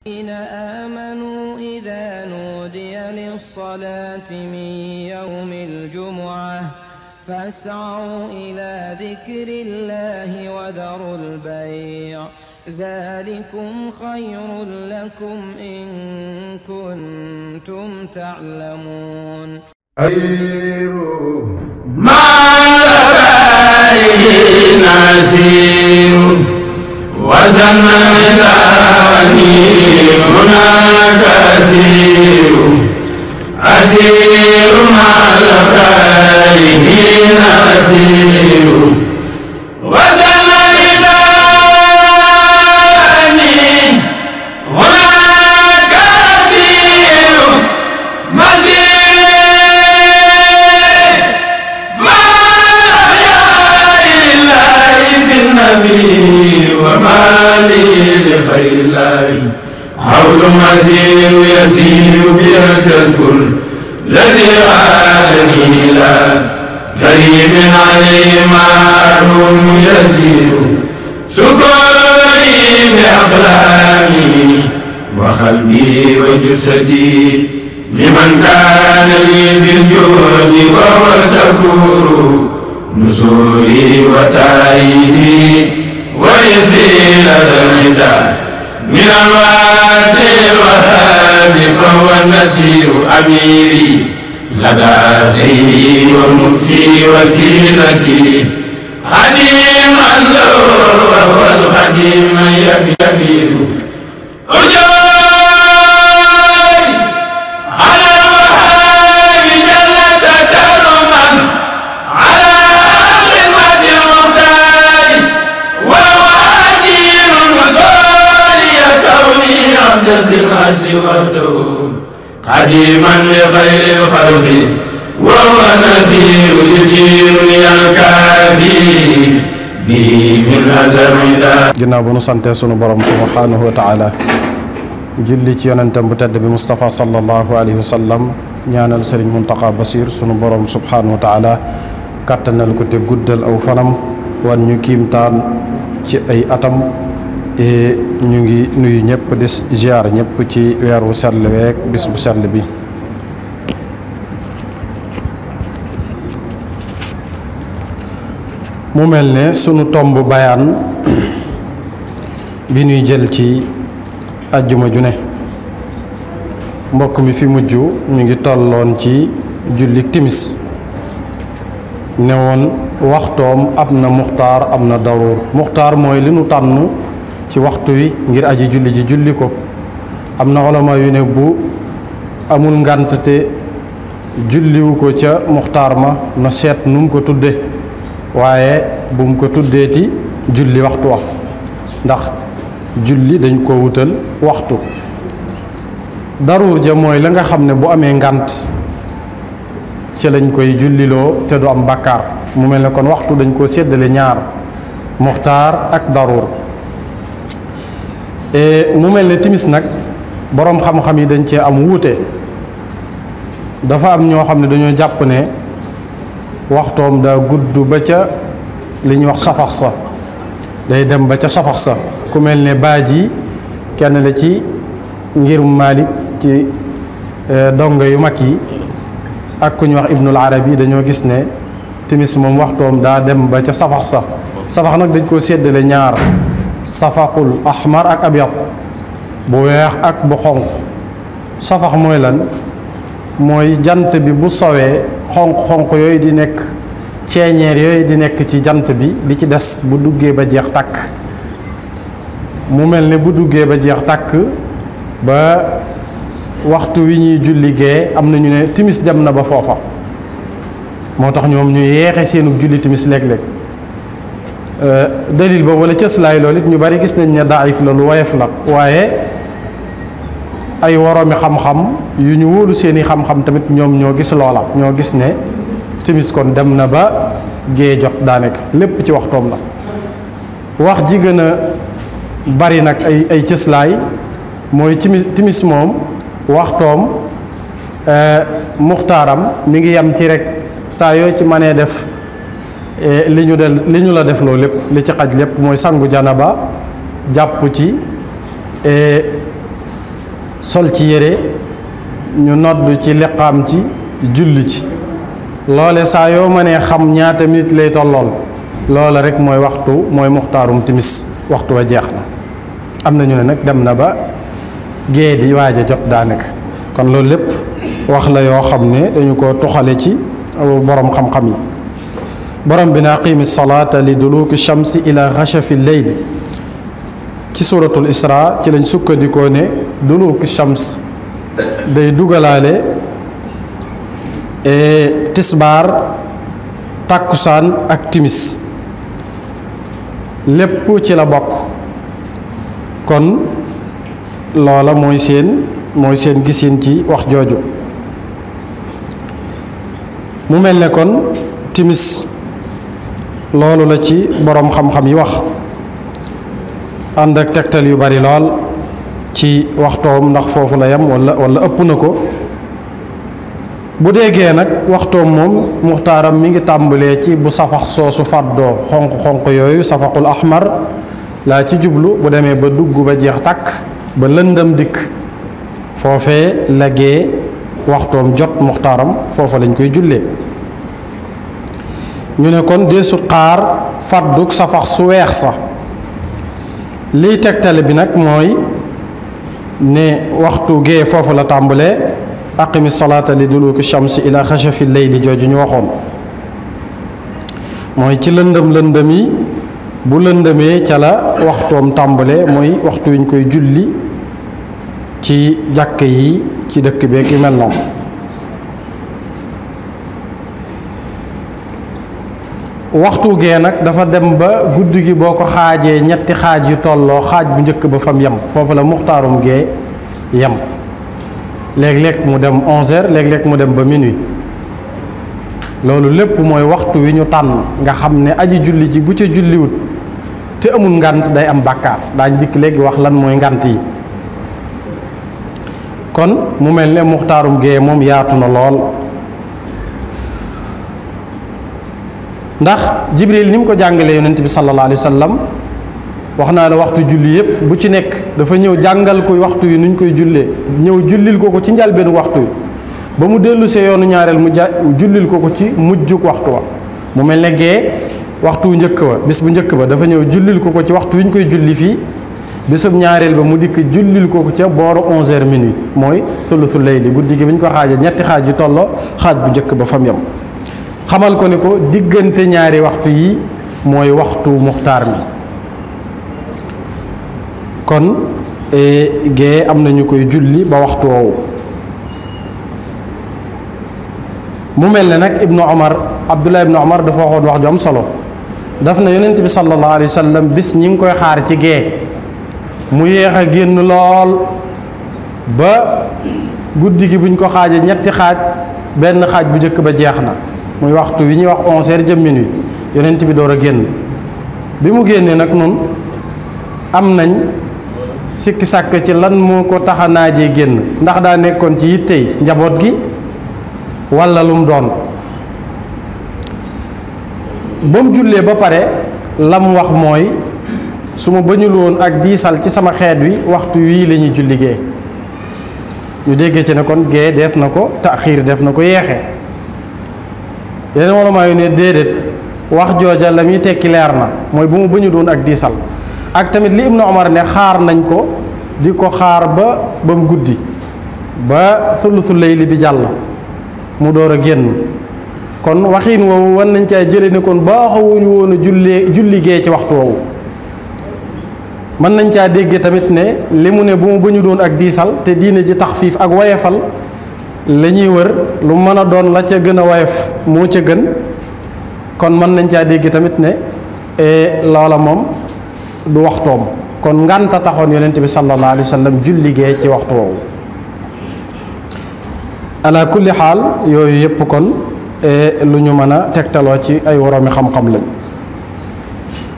الذين آمنوا إذا نودي للصلاة من يوم الجمعة فاسعوا إلى ذكر الله وذروا البيع ذلكم خير لكم إن كنتم تعلمون. خير ما لديه نسير وزمداني هناك أسير أسير ما لديه نسير وما لي لخير الله حول مسير يسير بها تذكر الذي عادني إلى كريم عليه معلوم يسير شكري بأقلامي وقلبي وجسدي لمن كان لي بالجود وهو شكور نصوري وتأييدي ويسير الردى من الواسع الوهاب فهو النسير أميري لدى سيدي ومكسي وسيلتي خديم له وهو الخديم يبير قديما لخير الخلق وهو نسير يجيرني الكافي به من أزل ginnaaw bu nu santee sunu borom subhanahu wa taala julli ci yonentam bu tedd bi Mustafa sallallahu alayhi wa sallam ñaanal Serigne Mountakha Bassir sunu borom subhanahu wa taala kattanal ko te guddal aw fanam wan ñu kiimtaan ci ay atam ñu ngi nuyu ñëpp di ziar ñëpp ci weeru sell week bis bu sell bi mu mel ne sunu tomb bayaan bi ñuy jël ci ajjuma ju ne mbokk mi fi mujj ñu ngi tolloon ci jullik timis ne woon waxtoom am na muxtaar am na daruur muxtaar mooy li nu tànn ci waxtu wi ngir aji julli ji julli ko am na ulama yu ne bu amul ngànt te julliwu ko ca muxtaar ma na seet nu mu ko tudde waaye bu mu ko tuddeeti julli waxtu wax ndax julli dañ ko wutal waxtu daruur ja mooy la nga xam ne bu amee ngànt ci lañ koy julliloo te du am bàkkaar mu mel ne kon waxtu dañ koo séddale ñaar muxtaar ak daruur mu mel ne timis nag boroom xam-xam yi dañ cee am wuute dafa am ñoo xam ne dañoo jàpp ne waxtoom daa gudd ba ca li ñuy wax safax sa day dem ba ca safax sa ku mel ne Baaji kenn la ci ngir Maalik ci donga yu mag yi ak ku ñuy wax Ibnul Arabi dañoo gis ne timis moom waxtoom daa dem ba ca safax sa safax nag dañ koo séddale ñaar safaxul ahmar ak abyad bu weex ak bu xonq safax mooy lan mooy jant bi bu sowee xonq-xonq yooyu di nekk ceeñeer yooyu di nekk ci jant bi di ci des bu duggee ba jeex tàkk mu mel ne bu duggee ba jeex tàkk ba waxtu wi ñuy julli gee am na ñu ne timis dem na ba foofa moo tax ñoom ñu yeexe seenu julli timis léeg-léeg dalil ba wala cëslaay loolu it ñu bari gis nañ ne daif la lu woyof la waaye ay woroomi xam-xam yu ñu wóolu seeni xam-xam tamit ñoom ñoo gis loola ñoo gis ne timis kon dem na ba gee jot daanaka lépp ci waxtoom la wax ji gën a bari nag ay cëslaay mooy timis moom waxtoom muxtaaram mi ngi yam ci rek saa yoo ci mënee def li ñu la def loo lépp li ci xaj lépp mooy sangu janaba jàpp ci sol ci yére ñu nodd ci liqaam ci julli ci loole saa yoo mënee xam ñaata minute lay tollool loola rek mooy waxtu mooy muxtaarum timis waxtu wa jeex na am na ñu ne nag dem na ba gée di waaj a jot daanaka kon loolu lépp wax la yoo xam ne dañu ko tuxale ci borom xam-xam yi borom bi ne aqimi salaata li duluki shamsi ila xachafi lleyl ci suratul isra ci lañ sukkandikoo ne duluki shams day dugalaale tisbaar tàkkusaan ak timis lépp ci la bokk kon loola mooy seen gisin ci wax jooju mu mel ne kon timis loolu la ci boroom xam-xam yi wax ànd ak tegtal yu bari lool ci waxtoom ndax foofu la yem walla ëpp na ko bu déggee nag waxtoom moom muxtaaram mi ngi tàmbalee ci bu safax soosu fàddoo xonq-xonq yooyu safaqul ahmar laa ci jublu bu demee ba dugg ba jeex takk ba lëndëm dikk foofee la gee waxtoom jot muxtaaram foofa lañ koy jullee ñu ne kon deesut xaar fàdduk safax su weex sa liy tegtale bi nag mooy ne waxtu gee foofu la tàmbalee aqimi salaata li duluki shamsi ila xachafi leyli jooju ñu waxoon mooy ci lëndëm yi bu lëndëmee ca la waxtoom tàmbalee mooy waxtu wi ñu koy julli ci jàkk yi ci dëkk beek yu mel noonu waxtu gee nag dafa dem ba guddi gi boo ko xaajee ñetti xaaj yu tolloo xaaj bu njëkk ba fam yem foofu la muxtaarum gee yem léeg-léeg mu dem 11h léeg-léeg mu dem ba minuit loolu lépp mooy waxtu wi ñu tànn nga xam ne aji julli ji bu ca julliwut te amul ngant day am bàkkaar daañ dikk léegi wax lan mooy ngant yi kon mu mel ne muxtaarum gee moom yaatu na lool ndax jibril ni mu ko jàngalee yonent bi sallallahu alayhi wa sallam wax naa la waxtu julli yépp bu ci nekk dafa ñëw jàngal ko waxtu yi nuñ koy jullee ñëw jullil ko ci njalbeenu waxtu wi ba mu dellu see yoonu ñaareel mu jullil ko ci mujjuk waxtu wa mu mel ne gee waxtu wu njëkk ba bis bu njëkk ba dafa ñëw jullil ko ci waxtu wi ñu koy julli fii bisub ñaareel ba mu dikk jullil ko ca booru 11h minuit mooy sulusul layli guddi gi bi ñu ko xaajee ñetti xaaj yu tolloo xaaj bu njëkk ba fam yam xamal ko ne ko diggante ñaari waxtu yi mooy waxtu muxtaar mi kon gee am na ñu koy julli ba waxtu woowu mu mel ne nag Abdullah ibnu Omar dafa waxoon wax ju am solo daf na yonent bi sallallahu alayhi wa sallam bis ñi ngi koy xaar ci gee mu yéex a génn lool ba guddi gi buñ ko xaajee ñetti xaaj benn xaaj bu njëkk ba jeex na muy waxtu wi ñuy wax 11h jëm minuit yonent bi door a génn bi mu génnee nag nun am nañ sikki sàkk ci lan moo ko tax a naajee génn ndax daa nekkoon ci yittey njaboot gi walla lu mu doon ba mu jullee ba pare lam wax mooy su ma bañul woon ak diisal ci sama xeet wi waxtu wii la ñuy julli gee ñu déggee ci ne kon gee def na ko taxiir def na ko yeexe yeneen wala maa yu ne déedéet wax jooja la muy tekki leer na mooy bu mu bañu doon ak diisal ak tamit li Ibnu Omar ne xaar nañ ko di ko xaar ba mu guddi ba sulusul layli bi jàll mu door a génn kon waxiin woowu wan nañ caa jële ne kon baaxawuñu woon a julli gee ci waxtu woowu mën nañ caa dégge tamit ne li mu ne bu mu bañu doon ak diisal te diine ji taxfiif ak wayefal la ñuy wër lu mën a doon la ca gën a wayef moo ca gën kon mën nañ caa dégge tamit ne loola moom du waxtoom kon ngànta taxoon yonent bi sallallahu alayhi wa sallam julli gee ci waxtu woowu ala kulli xaal yooyu yépp kon lu ñu mën a tegtaloo ci ay woroomi xam-xam lañ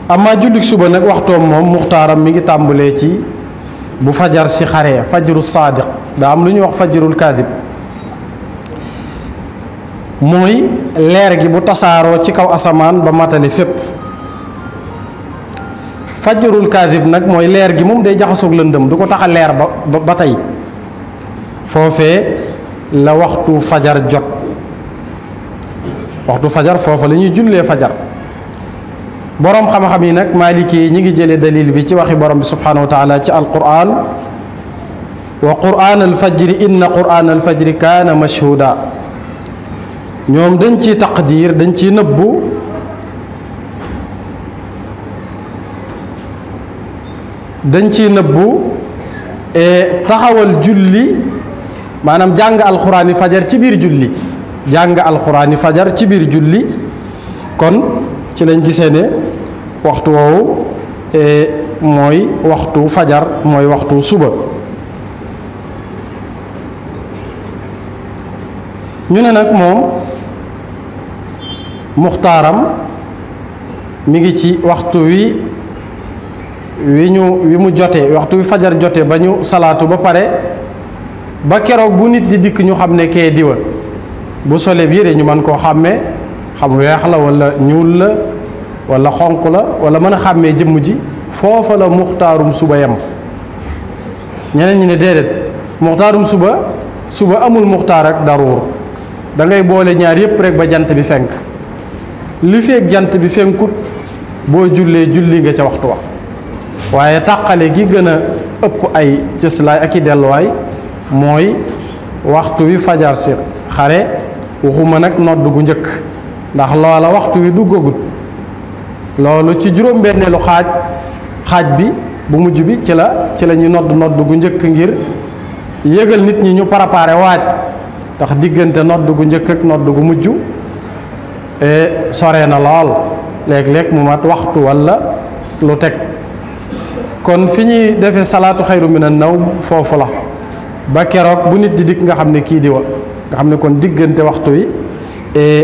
amma jullik suba nag waxtoom moom muxtaaram mi ngi tàmbalee ci bu fajar si xaree fajru saadiq daa am lu ñuy wax fajrul kaadib mooy leer gi bu tasaaroo ci kaw asamaan ba matali fépp fajrul kaadib nag mooy leer gi moom day jaxasoog lëndëm du ko tax a leer ba tey foofee la waxtu fajar jot. waxtu fajar foofa la ñuy jullee fajar. boroom xam-xam yi nag maaliki yi ñi ngi jëlee dalil bi ci waxi borom bi subhanahu wa taala ci alquran wa qur'an alfajri inna qur'an alfajri kaana mashhuda. ñoom dañ ciy taqdir dañ ciy nëbbu taxawal julli maanaam jàng alxuraani fajar ci biir julli jàng alxuraani fajar ci biir julli. kon ci lañ gisee ne waxtu woowu mooy waxtu fajar mooy waxtu suba. ñu ne nag moom muxtaaram mi ngi ci waxtu wi mu jotee waxtu wi fajar jotee ba ñu salaatu ba pare ba keroog bu nit di dikk ñu xam ne kee diwa bu solee bi yére ñu mën koo xàmmee xam weex la walla ñuul la walla xonq la walla mën a xàmmee jëmm ji foofa la muxtaarum suba yem. ñeneen ñi ne déedéet muxtaarum suba amul muxtaar ak daruur da ngay boole ñaar yépp rek ba jant bi fenk li feek jant bi fenkut boo jullee julli nga ca waxtu wa waaye tàqale gi gën a ëpp ay cëslaay ak i delluwaay mooy waxtu wi fajar si xare waxuma nag nodd gu njëkk ndax loola waxtu wi duggagut loolu ci juróom-benneelu xaaj bi bu mujj bi ci la ñuy nodd gu njëkk ngir yëgal nit ñi ñu préparé waaj ndax diggante nodd gu njëkk ak nodd gu mujj sore na lool léeg-léeg mu mat waxtu walla lu teg. kon fi ñuy defee salaatu xayru minan nawm foofu la ba keroog bu nit di dikk nga xam ne kii di wa nga xam ne kon diggante waxtu wi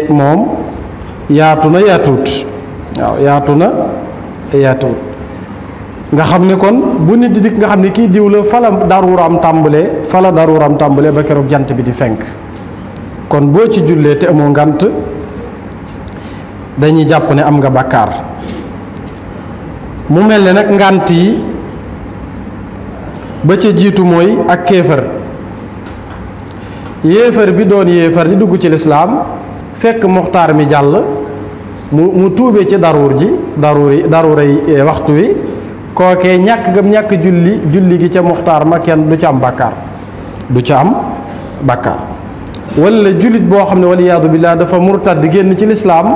moom yaatu na yaatuut waaw yaatu na yaatuut nga xam ne kon bu nit di dikk nga xam ne kii diw la fa la daruuram tàmbalee ba keroog jant bi di fenk. kon boo ci jullee te amoo ngant dañuy jàpp ne am nga bàkkaar. mu mel ne nag ngànt yi ba ca jiitu mooy ak kéefër yéefar bi doon yéefar di dugg ci lislaam fekk muxtaar mi jàll mu tuubee ci daruura yi waxtu wi kookee ñàkk julli gi ca muxtaar ma kenn du ca am bàkkaar walla jullit boo xam ne waliyaadu billaah dafa murtad génn ci lislaam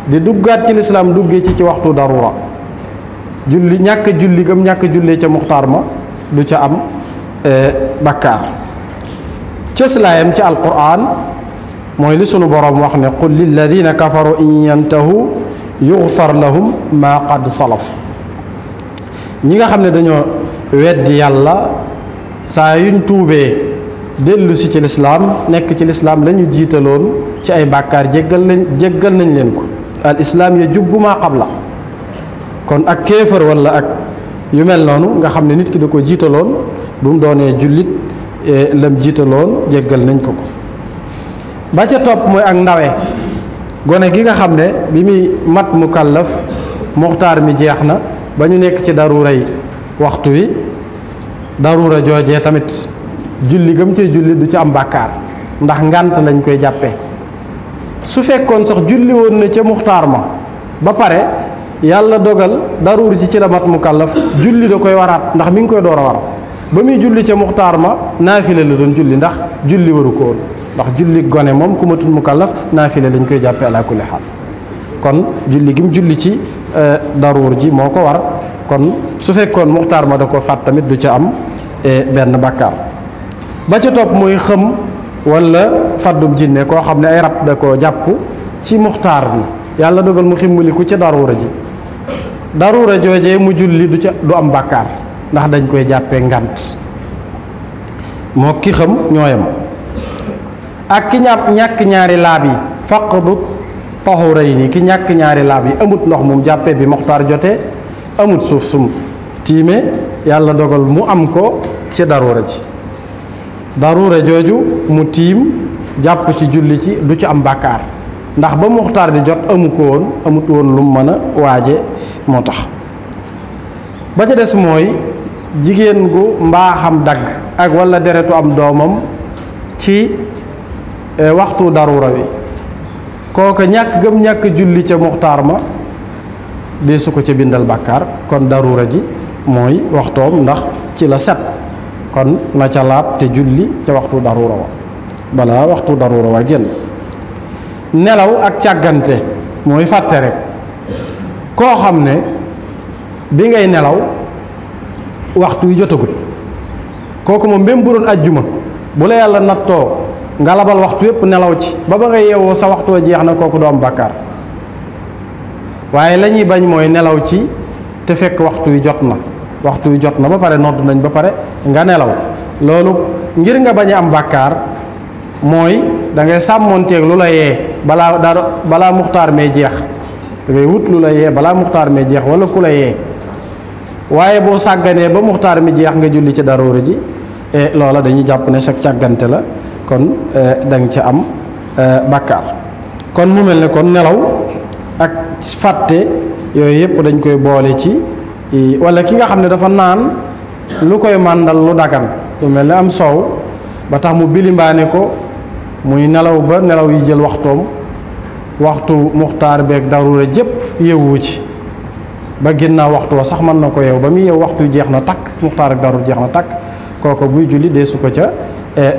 di duggaat ci lislaam duggee ci waxtu daruura ñàkk jullee ca muxtaar ma du ca am bakkaar. cëslaayam ci alquran mooy li sunu boroom wax ne qul lilladina kafaru in yantahu yughfar lahum ma qad salaf. ñi nga xam ne dañoo weddi yàlla saa yuñ tuubee dellu si ci lislaam nekk ci lislaam la ñu jiitaloon ci ay bàkkaar jéggal nañ leen ko. al islaam ya jubbu ma qabla. kon ak kéefër walla ak yu mel noonu nga xam ne nit ki da ko jiitaloon bu mu doonee jullit lam jiitaloon jéggal nañ ko. ba ca topp mooy ak ndawe gone gi nga xam ne bi muy mat mukallaf muxtaar mi jeex na ba ñu nekk ci daruuray waxtu wi daruura joojee tamit julli gam cee julli du ci am bàkkaar ndax ngànt lañ koy jàppee. su fekkoon sax julli woon na ca muxtaar ma ba pare yàlla dogal daruur ji ci la mat mukallaf julli da koy waraat ndax mi ngi koy door a war ba muy julli ca muxtaar ma naafile la doon julli ndax julli waru ko woon ndax julli gone moom ku matul mukallaf naafile lañ koy jàppee ala kulli xaal. kon julli gi mu julli ci daruur ji moo ko war kon su fekkoon muxtaar ma da ko fàtt tamit du ca am benn bàkkaar. ba ca topp mooy xëm walla fàddum jinne koo xam ne ay rab da koo jàpp ci muxtaar bi yàlla dogal mu ximmaliku ca daruura ji daruura joojee mu julli du am bàkkaar ndax dañ koy jàppee ngant moo ki xam ñooyam. ak ki ñàkk ñaari laab yi faqdu tahurayni ki ñàkk ñaari laab yi amut ndox mum jàppee bi muxtaar jotee amut suuf sum tiime yàlla dogal mu am ko ci daruura ji daruura jooju mu tiim jàpp ci julli ci du ci am bàkkaar ndax ba muxtaar di jot amut woon lu mu mën a waaje moo tax. ba ca des mooy jigéen gu mbaaxam dagg ak walla deretu am doomam ci waxtu darura wi kooka ñàkk gëm ñàkk julli ca muxtaar ma dee su ko ca bindal bàkkaar kon darura ji mooy waxtoom ndax ci la set kon na ca laab te julli ca waxtu darura wa balaa waxtu darura wa génn. nelaw ak càggante mooy fàtte rek koo xam ne bi ngay nelaw waxtu yu jotagut kooku moom même bu doon ajjuma bu la yàlla nattoo nga labal waxtu yépp nelaw ci ba nga yeewoo sa waxtoo jeex na kooku doo am bàkkaar waaye la ñuy bañ mooy nelaw ci te fekk waxtu yu jot na ba pare nodd nañ ba pare nga nelaw loolu ngir nga bañ a am bàkkaar mooy da ngay sàmmoonteeg lu la yee balaa muxtaar mee jeex da ngay wut lu la yee balaa muxtaar mee jeex wala ku la yee waaye boo sàgganee ba muxtaar mi jeex nga julli ci daroora ji loola dañuy jàpp ne sa càggante la kon danga ca am bàkkaar kon mu mel ne kon nelaw ak fàtte yooyu yëpp dañ koy boole ci wala ki nga xam ne dafa naan lu koy màndal lu dagan lu mel ne am soow ba tax mu bilimbaane ko muy nelaw ba nelaw yi jël waxtoom waxtu muxtaar beeg darura jëpp yeewu ci ba ginnaaw waxtu wa sax mën na ko yeew ba muy yeew waxtu jeex na takk muxtaar ak darura jeex na takk kooko buy julli dee su ko ca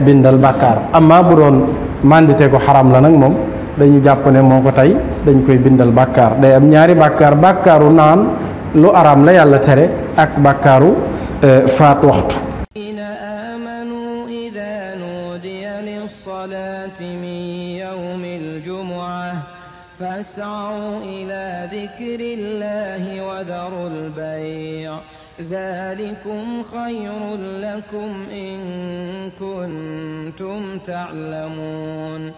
bindal bàkkaar amma bu doon mandite ko xaram la nag moom dañuy jàpp ne moo ko tey dañ koy bindal bàkkaar day am ñaari bàkkaar bàkkaaru naan lu araam la yàlla tere ak bàkkaaru faat waxtu. فاسعوا إلى ذكر الله وذروا البيع ذلكم خير لكم إن كنتم تعلمون